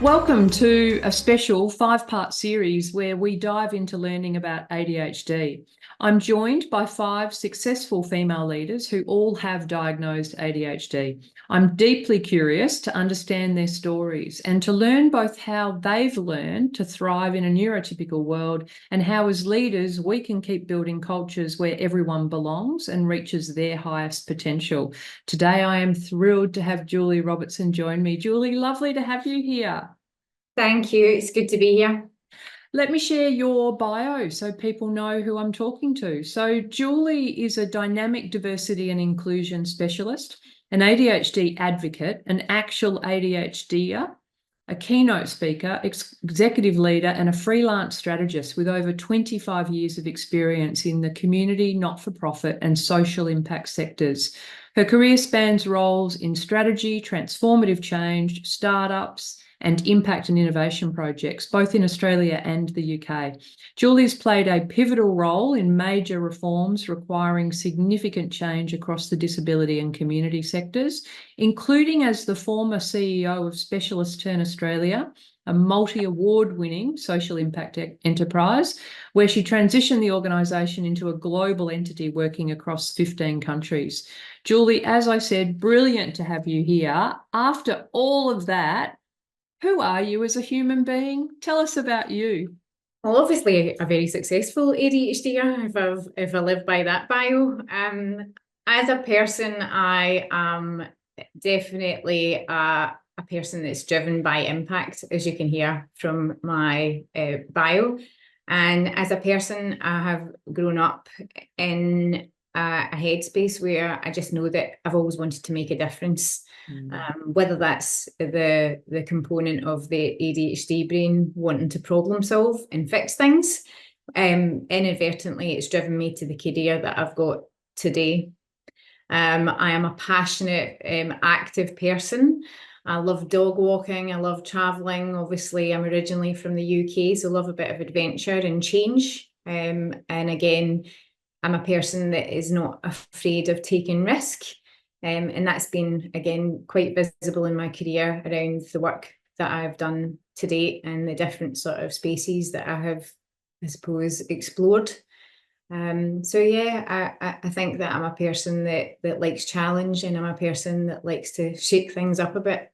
Welcome to a special 5-part series where we dive into learning about ADHD. I'm joined by 5 successful female leaders who all have diagnosed ADHD. I'm deeply curious to understand their stories and to learn both how they've learned to thrive in a neurotypical world and how as leaders we can keep building cultures where everyone belongs and reaches their highest potential. Today I am thrilled to have Julie Robertson join me. Julie, lovely to have you here. Thank you. It's good to be here. Let me share your bio so people know who I'm talking to. So Julie is a dynamic diversity and inclusion specialist, an ADHD advocate, an actual ADHDer, a keynote speaker, executive leader, and a freelance strategist with over 25 years of experience in the community, not-for-profit, and social impact sectors. Her career spans roles in strategy, transformative change, startups, and impact and innovation projects, both in Australia and the UK. Julie's played a pivotal role in major reforms requiring significant change across the disability and community sectors, including as the former CEO of Specialisterne Australia, a multi-award-winning social impact enterprise, where she transitioned the organisation into a global entity working across 15 countries. Julie, as I said, brilliant to have you here. After all of that, who are you as a human being? Tell us about you. Well, obviously a very successful ADHDer, if I live by that bio. As a person, I am definitely a person that's driven by impact, as you can hear from my bio. And as a person, I have grown up in a headspace where I just know that I've always wanted to make a difference. Whether that's the component of the ADHD brain wanting to problem solve and fix things, inadvertently it's driven me to the career that I've got today. I am a passionate, active person. I love dog walking, I love traveling. Obviously I'm originally from the UK, so I love a bit of adventure and change. And again, I'm a person that is not afraid of taking risk. And that's been, again, quite visible in my career around the work that I've done to date and the different sort of spaces that I have, I suppose, explored. So yeah, I think that I'm a person that likes challenge, and I'm a person that likes to shake things up a bit.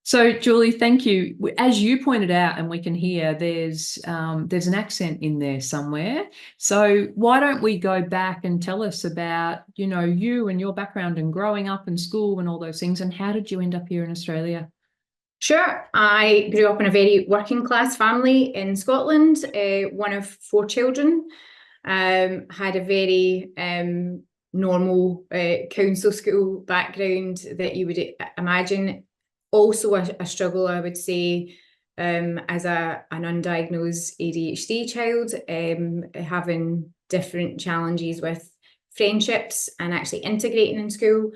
So, Julie, thank you. As you pointed out, and we can hear, there's an accent in there somewhere. So why don't we go back and tell us about, you and your background and growing up in school and all those things, and how did you end up here in Australia? Sure. I grew up in a very working class family in Scotland, one of 4 children, had a very normal council school background that you would imagine. Also a struggle, I would say, as an undiagnosed ADHD child, having different challenges with friendships and actually integrating in school.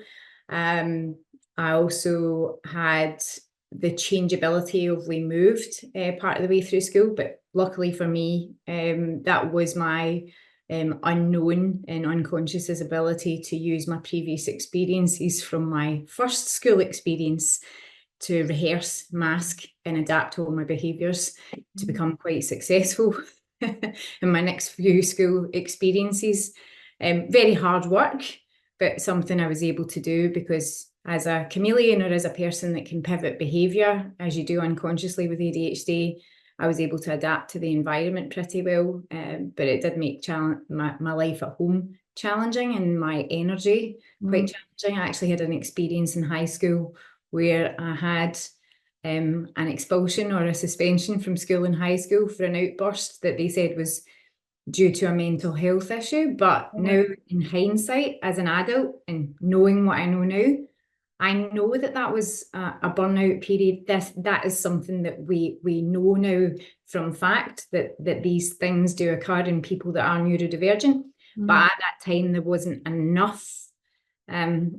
I also had the changeability of we moved part of the way through school, but luckily for me, that was my unknown and unconscious ability to use my previous experiences from my first school experience to rehearse, mask, and adapt all my behaviours to become quite successful in my next few school experiences. Very hard work, but something I was able to do because as a chameleon, or as a person that can pivot behaviour, as you do unconsciously with ADHD, I was able to adapt to the environment pretty well, but it did make my life at home challenging, and my energy quite challenging. I actually had an experience in high school where I had an expulsion or a suspension from school in high school for an outburst that they said was due to a mental health issue. But now, in hindsight, as an adult and knowing what I know now, I know that that was a burnout period. That is something that we know now from fact, that these things do occur in people that are neurodivergent. But at that time, there wasn't enough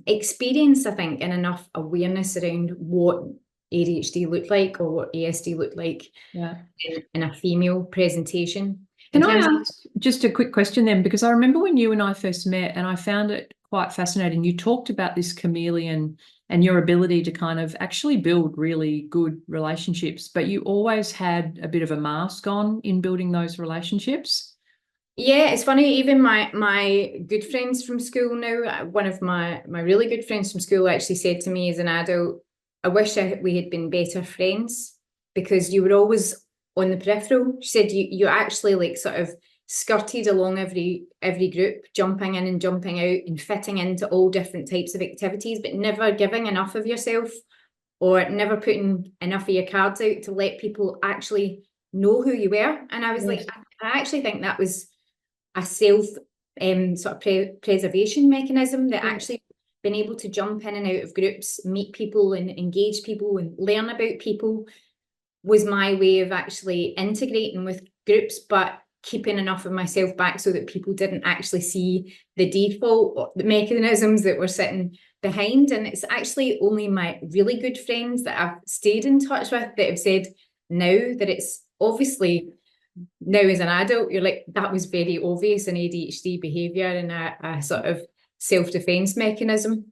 experience, I think, and enough awareness around what ADHD looked like or what ASD looked like in a female presentation. Can I ask just a quick question then? Because I remember when you and I first met, and I found it quite fascinating. You talked about this chameleon and your ability to kind of actually build really good relationships, but you always had a bit of a mask on in building those relationships. Yeah, it's funny, even my good friends from school now, one of my really good friends from school actually said to me as an adult, I wish we had been better friends, because you were always on the peripheral. She said you actually like sort of skirted along every group, jumping in and jumping out and fitting into all different types of activities, but never giving enough of yourself or never putting enough of your cards out to let people actually know who you were. And I was like, I actually think that was a self sort of preservation mechanism, that actually being able to jump in and out of groups, meet people and engage people and learn about people was my way of actually integrating with groups, but keeping enough of myself back so that people didn't actually see the default mechanisms that were sitting behind. And it's actually only my really good friends that I've stayed in touch with that have said now that it's obviously, now as an adult, you're like, that was very obvious in ADHD behaviour and a sort of self-defence mechanism.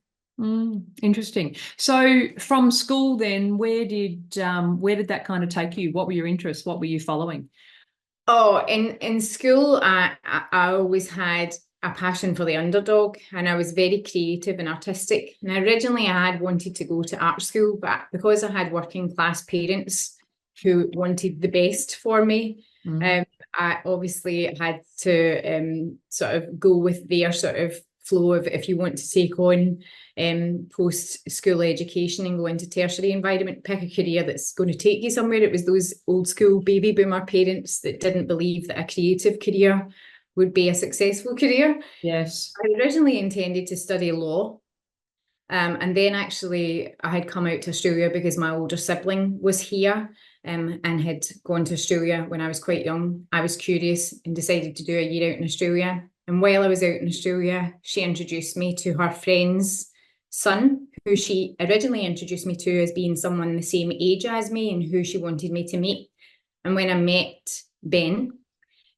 Interesting. So from school then, where did that kind of take you? What were your interests? What were you following? Oh, in school, I always had a passion for the underdog, and I was very creative and artistic. And originally I had wanted to go to art school, but because I had working class parents who wanted the best for me, I obviously had to sort of go with their sort of flow of, if you want to take on post-school education and go into tertiary environment, pick a career that's going to take you somewhere. It was those old school baby boomer parents that didn't believe that a creative career would be a successful career. Yes. I originally intended to study law. And then actually I had come out to Australia because my older sibling was here and had gone to Australia when I was quite young. I was curious and decided to do a year out in Australia. And while I was out in Australia, she introduced me to her friend's son, who she originally introduced me to as being someone the same age as me and who she wanted me to meet. And when I met Ben,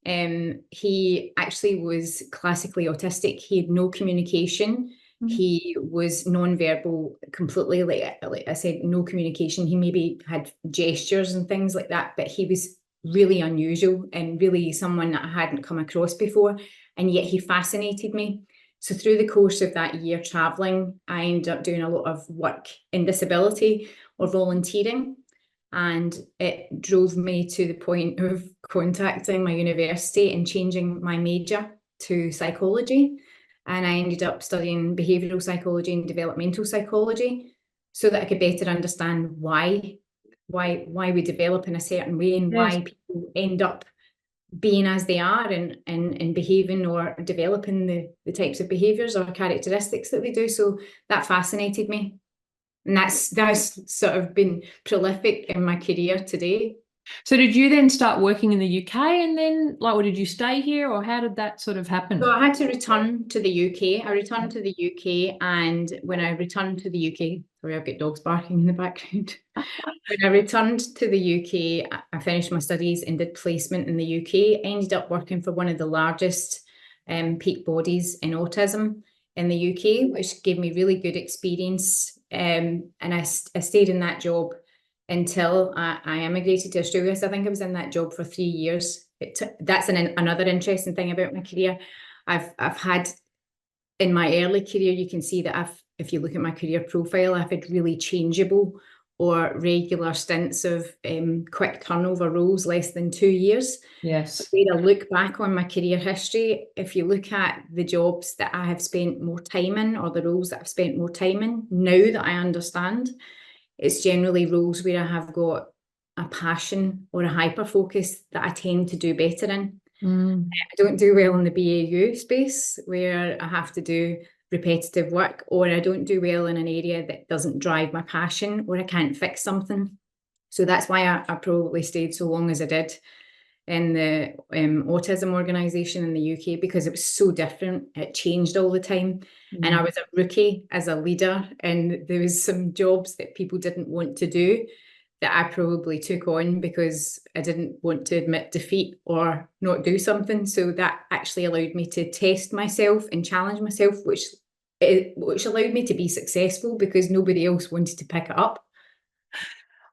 he actually was classically autistic. He had no communication. He was non-verbal completely, like I said, no communication. He maybe had gestures and things like that, but he was really unusual and really someone that I hadn't come across before. And yet he fascinated me. So through the course of that year traveling, I ended up doing a lot of work in disability or volunteering. And it drove me to the point of contacting my university and changing my major to psychology. And I ended up studying behavioural psychology and developmental psychology so that I could better understand why we develop in a certain way and why people end up being as they are and behaving or developing the types of behaviours or characteristics that they do. So that fascinated me. And that's sort of been prolific in my career today. So did you then start working in the UK and then, like, or did you stay here, or how did that sort of happen? So I had to return to the UK. I returned to the UK, and when I returned to the UK, sorry, I've got dogs barking in the background. When I returned to the UK, I finished my studies and did placement in the UK. I ended up working for one of the largest peak bodies in autism in the UK, which gave me really good experience. And I stayed in that job until I emigrated to Australia. So I think I was in that job for 3 years. That's another interesting thing about my career. I've had, in my early career, you can see that if you look at my career profile, I've had really changeable or regular stints of quick turnover roles, less than 2 years. Yes. When I look back on my career history, if you look at the jobs that I have spent more time in, or the roles that I've spent more time in, now that I understand, it's generally roles where I have got a passion or a hyper focus that I tend to do better in. I don't do well in the BAU space where I have to do repetitive work, or I don't do well in an area that doesn't drive my passion, or I can't fix something. So that's why I probably stayed so long as I did in the autism organisation in the UK, because it was so different. It changed all the time. And I was a rookie as a leader, and there was some jobs that people didn't want to do that I probably took on because I didn't want to admit defeat or not do something. So that actually allowed me to test myself and challenge myself, which which allowed me to be successful because nobody else wanted to pick it up.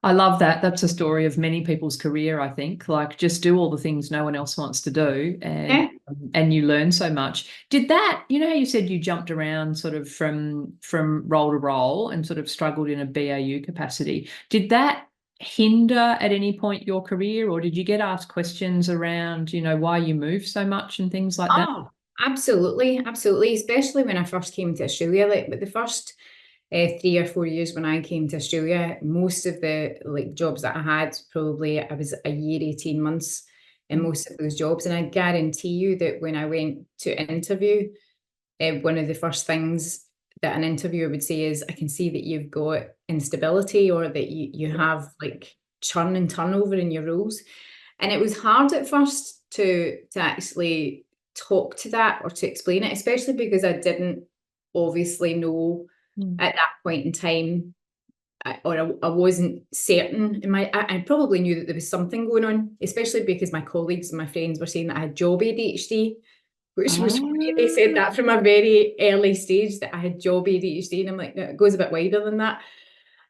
I love that. That's a story of many people's career, I think. Like, just do all the things no one else wants to do, and you learn so much. Did that, you know how you said you jumped around sort of from role to role and sort of struggled in a BAU capacity. Did that hinder at any point your career, or did you get asked questions around, you know, why you move so much and things like that? Oh, absolutely, absolutely. Especially when I first came to Australia, like, but the first 3 or 4 years when I came to Australia, most of the like jobs that I had, probably I was a year, 18 months in most of those jobs. And I guarantee you that when I went to interview, one of the first things that an interviewer would say is, I can see that you've got instability, or that you have like churn and turnover in your roles. And it was hard at first to actually talk to that or to explain it, especially because I didn't obviously know at that point in time, or I wasn't certain in I probably knew that there was something going on, especially because my colleagues and my friends were saying that I had job ADHD, which was funny. They said that from a very early stage, that I had job ADHD, and I'm like, no, it goes a bit wider than that.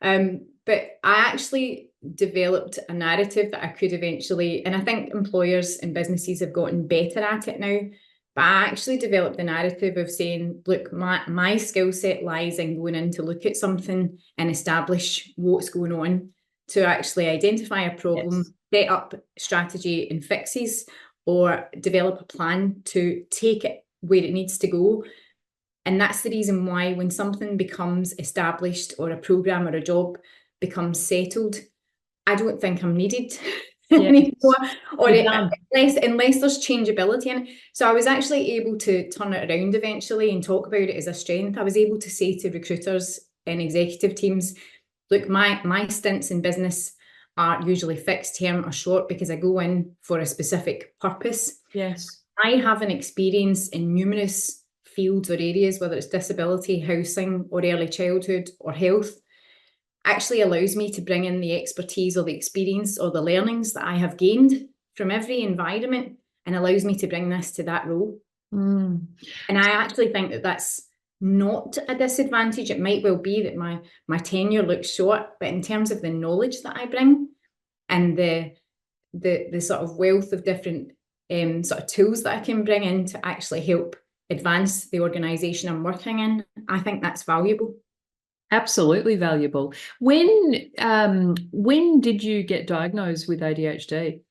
But I actually developed a narrative that I could eventually, and I think employers and businesses have gotten better at it now, but I actually developed the narrative of saying, look, my skill set lies in going in to look at something and establish what's going on, to actually identify a problem, set up strategy and fixes, or develop a plan to take it where it needs to go. And that's the reason why when something becomes established, or a program or a job becomes settled, I don't think I'm needed anymore, or unless there's changeability in it. So I was actually able to turn it around eventually and talk about it as a strength. I was able to say to recruiters and executive teams, look, my stints in business are usually fixed term or short because I go in for a specific purpose. Yes. I have an experience in numerous fields or areas, whether it's disability, housing, or early childhood, or health, actually allows me to bring in the expertise or the experience or the learnings that I have gained from every environment, and allows me to bring this to that role. And I actually think that that's not a disadvantage. It might well be that my tenure looks short, but in terms of the knowledge that I bring and the sort of wealth of different sort of tools that I can bring in to actually help advance the organisation I'm working in, I think that's valuable. Absolutely valuable. When did you get diagnosed with ADHD?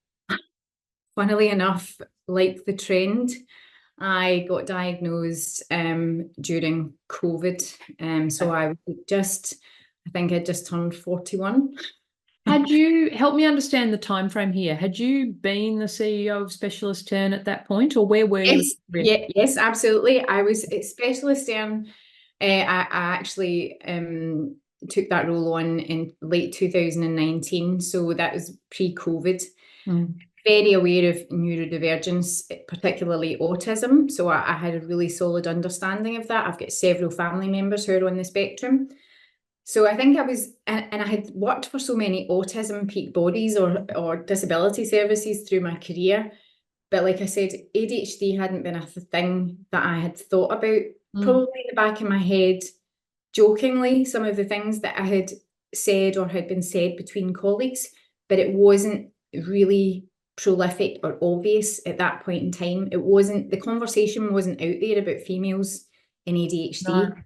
Funnily enough, like the trend, I got diagnosed during COVID. So I think I just turned 41. Had you, help me understand the time frame here, had you been the CEO of Specialisterne at that point, or where were you? Yes, absolutely. I was at Specialisterne. I actually took that role on in late 2019, so that was pre-COVID. Very aware of neurodivergence, particularly autism, so I had a really solid understanding of that. I've got several family members who are on the spectrum. So I think I was, and I had worked for so many autism peak bodies or disability services through my career. But like I said, ADHD hadn't been a thing that I had thought about. Probably in the back of my head, jokingly, some of the things that I had said or had been said between colleagues, but it wasn't really prolific or obvious at that point in time. It wasn't, the conversation wasn't out there about females in ADHD.